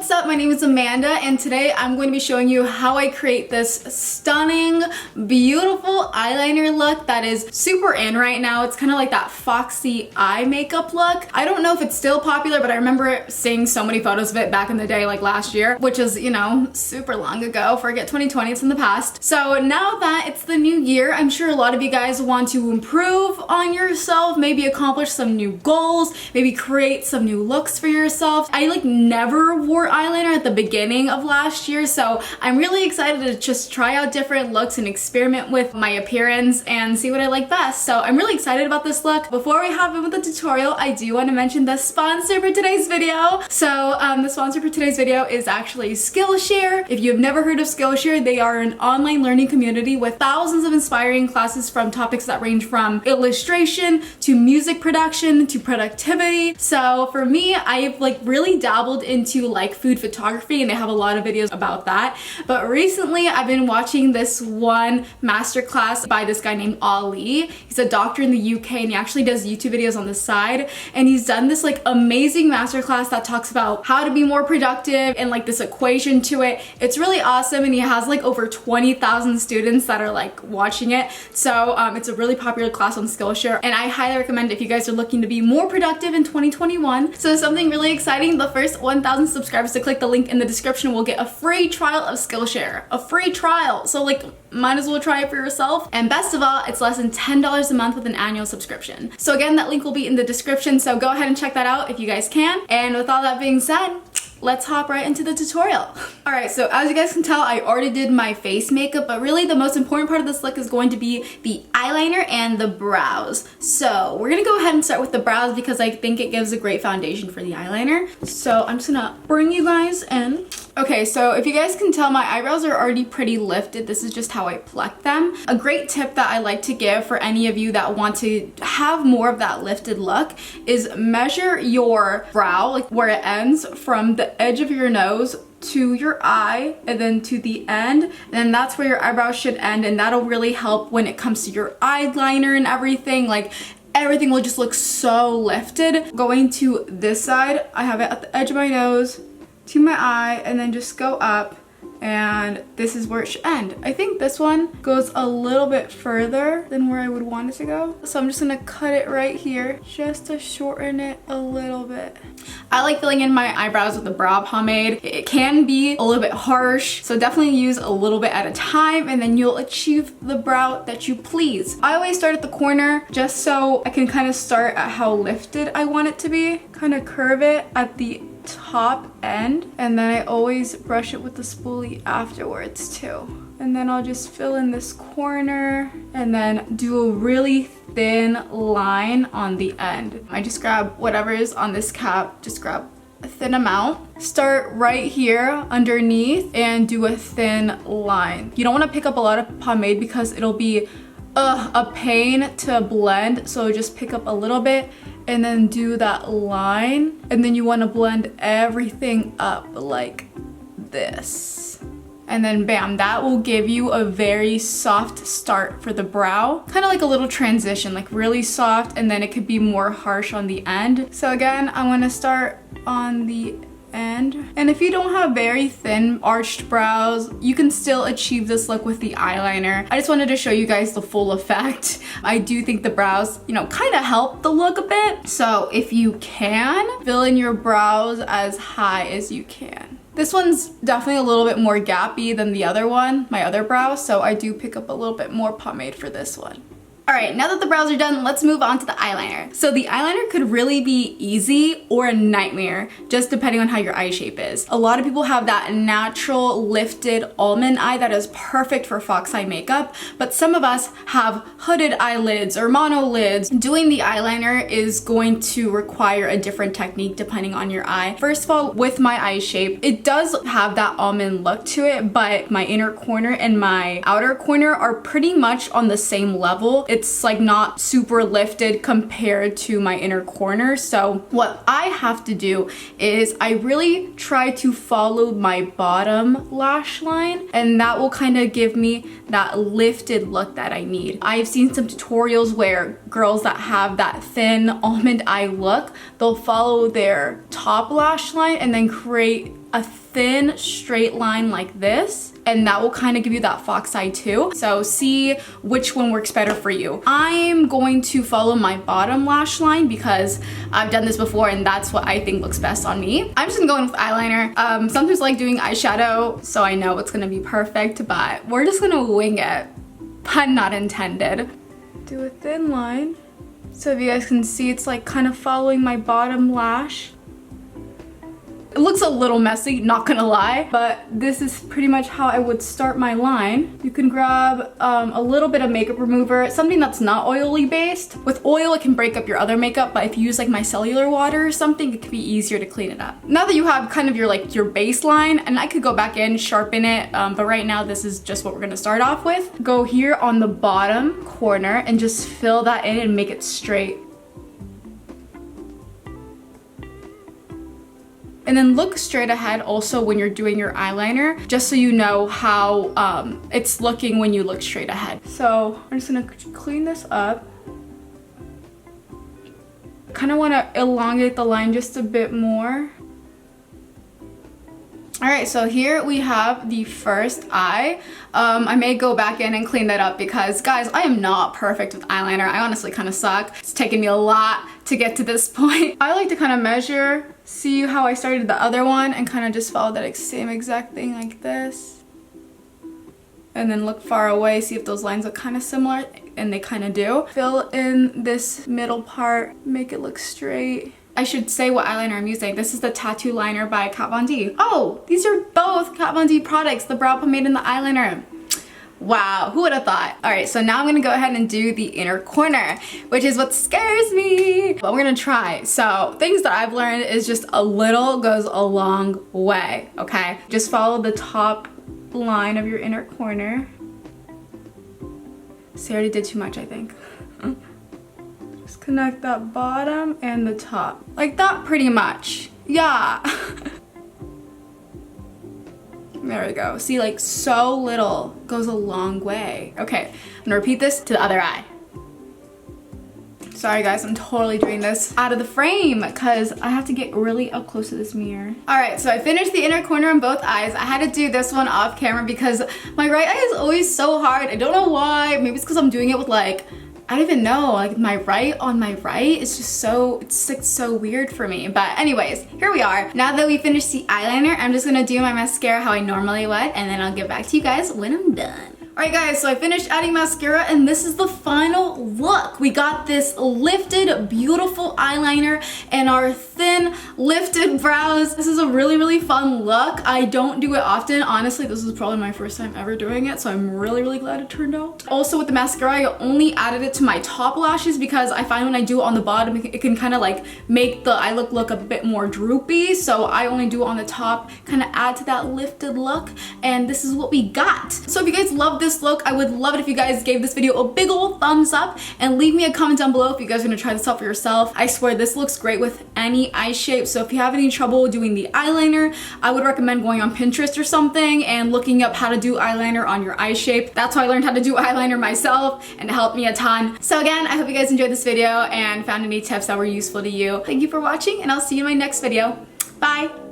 what's up? My name is Amanda and today I'm going to be showing you how I create this stunning, beautiful eyeliner look that is super in right now. It's kind of like that foxy eye makeup look. I don't know if it's still popular, but I remember seeing so many photos of it back in the day, like last year, which is, you know, super long ago. Forget 2020, it's in the past. So now that it's the new year, I'm sure a lot of you guys want to improve on yourself, maybe accomplish some new goals, maybe create some new looks for yourself. I like never wore eyeliner at the beginning of last year, so I'm really excited to just try out different looks and experiment with my appearance and see what I like best. So I'm really excited about this look. Before we hop in with the tutorial, I do want to mention the sponsor for today's video. So the sponsor for today's video is actually Skillshare. If you've never heard of Skillshare, they are an online learning community with thousands of inspiring classes from topics that range from illustration to music production to productivity. So for me, I've like really dabbled into like food photography and they have a lot of videos about that. But recently I've been watching this one masterclass by this guy named Ali. He's a doctor in the UK and he actually does YouTube videos on the side. And he's done this like amazing masterclass that talks about how to be more productive and like this equation to it. It's really awesome and he has like over 20,000 students that are like watching it. So it's a really popular class on Skillshare and I highly recommend if you guys are looking to be more productive in 2021. So something really exciting, the first 1,000 subscribers to click the link in the description will get a free trial of Skillshare. A free trial. So like might as well try it for yourself. And best of all, it's less than $10 a month with an annual subscription. So again, that link will be in the description. So go ahead and check that out if you guys can. And with all that being said, let's hop right into the tutorial. All right, so as you guys can tell, I already did my face makeup, but really the most important part of this look is going to be the eyeliner and the brows. So we're gonna go ahead and start with the brows because I think it gives a great foundation for the eyeliner. So I'm just gonna bring you guys in. Okay, so if you guys can tell, my eyebrows are already pretty lifted. This is just how I pluck them. A great tip that I like to give for any of you that want to have more of that lifted look is measure your brow, like where it ends, from the edge of your nose to your eye and then to the end, and then that's where your eyebrows should end, and that'll really help when it comes to your eyeliner and everything. Like everything will just look so lifted. Going to this side, I have it at the edge of my nose to my eye and then just go up, and this is where it should end. I think this one goes a little bit further than where I would want it to go. So I'm just gonna cut it right here just to shorten it a little bit. I like filling in my eyebrows with the brow pomade. It can be a little bit harsh, so definitely use a little bit at a time and then you'll achieve the brow that you please. I always start at the corner just so I can kind of start at how lifted I want it to be. Kind of curve it at the top end, and then I always brush it with the spoolie afterwards too. And then I'll just fill in this corner and then do a really thin line on the end. I just grab whatever is on this cap, just grab a thin amount. Start right here underneath and do a thin line. You don't want to pick up a lot of pomade because it'll be a pain to blend, so just pick up a little bit and then do that line, and then you want to blend everything up like this, and then bam, that will give you a very soft start for the brow, kind of like a little transition, like really soft, and then it could be more harsh on the end. So again, I'm going to start on the end, and if you don't have very thin arched brows, you can still achieve this look with the eyeliner. I just wanted to show you guys the full effect. I do think the brows, you know, kind of help the look a bit. So if you can, fill in your brows as high as you can. This one's definitely a little bit more gappy than the other one, my other brow, so I do pick up a little bit more pomade for this one. Alright, now that the brows are done, let's move on to the eyeliner. So the eyeliner could really be easy or a nightmare, just depending on how your eye shape is. A lot of people have that natural lifted almond eye that is perfect for fox eye makeup, but some of us have hooded eyelids or monolids. Doing the eyeliner is going to require a different technique depending on your eye. First of all, with my eye shape, it does have that almond look to it, but my inner corner and my outer corner are pretty much on the same level. It's like not super lifted compared to my inner corner. So what I have to do is I really try to follow my bottom lash line, and that will kind of give me that lifted look that I need. I've seen some tutorials where girls that have that thin almond eye look, they'll follow their top lash line and then create a thin straight line like this, and that will kind of give you that fox eye too. So see which one works better for you. I'm going to follow my bottom lash line because I've done this before and that's what I think looks best on me. I'm just gonna go in with eyeliner. Sometimes I like doing eyeshadow, so I know it's gonna be perfect, but we're just gonna wing it. Pun not intended. Do a thin line. So if you guys can see, it's like kind of following my bottom lash. It looks a little messy, not gonna lie, but this is pretty much how I would start my line. You can grab a little bit of makeup remover, something that's not oily based. With oil, it can break up your other makeup, but if you use like micellar water or something, it can be easier to clean it up. Now that you have kind of your baseline, and I could go back in, sharpen it, but right now this is just what we're gonna start off with. Go here on the bottom corner and just fill that in and make it straight. And then look straight ahead also when you're doing your eyeliner, just so you know how it's looking when you look straight ahead. So I'm just gonna clean this up. Kind of want to elongate the line just a bit more. All right, so here we have the first eye. I may go back in and clean that up because, guys, I am not perfect with eyeliner. I honestly kind of suck. It's taken me a lot to get to this point. I like to kind of measure, see how I started the other one, and kind of just follow that same exact thing like this. And then look far away, see if those lines look kind of similar, and they kind of do. Fill in this middle part, make it look straight. I should say what eyeliner I'm using. This is the Tattoo Liner by Kat Von D. Oh, these are both Kat Von D products, the brow pomade and the eyeliner. Wow, who would have thought? All right, so now I'm gonna go ahead and do the inner corner, which is what scares me, but we're gonna try. So things that I've learned is just a little goes a long way, okay? Just follow the top line of your inner corner. See, I already did too much, I think. Just connect that bottom and the top. Like that pretty much, yeah. There we go. See, like so little goes a long way. Okay, I'm gonna repeat this to the other eye. Sorry guys, I'm totally doing this out of the frame because I have to get really up close to this mirror. All right, so I finished the inner corner on both eyes. I had to do this one off camera because my right eye is always so hard. I don't know why. Maybe it's because I'm doing it with like, I don't even know, like my right on my right is just so, it's like so weird for me. But anyways, here we are. Now that we finished the eyeliner, I'm just gonna do my mascara how I normally would, and then I'll get back to you guys when I'm done. Alright guys, so I finished adding mascara and this is the final look. We got this lifted, beautiful eyeliner and our thin, lifted brows. This is a really, really fun look. I don't do it often. Honestly, this is probably my first time ever doing it, so I'm really, really glad it turned out. Also with the mascara, I only added it to my top lashes because I find when I do it on the bottom, it can kind of like make the eye look a bit more droopy. So I only do it on the top, kind of add to that lifted look, and this is what we got. So if you guys love this look, I would love it if you guys gave this video a big old thumbs up and leave me a comment down below if you guys are gonna try this out for yourself. I swear this looks great with any eye shape, so if you have any trouble doing the eyeliner, I would recommend going on Pinterest or something and looking up how to do eyeliner on your eye shape. That's how I learned how to do eyeliner myself, and it helped me a ton. So again, I hope you guys enjoyed this video and found any tips that were useful to you. Thank you for watching, and I'll see you in my next video. Bye!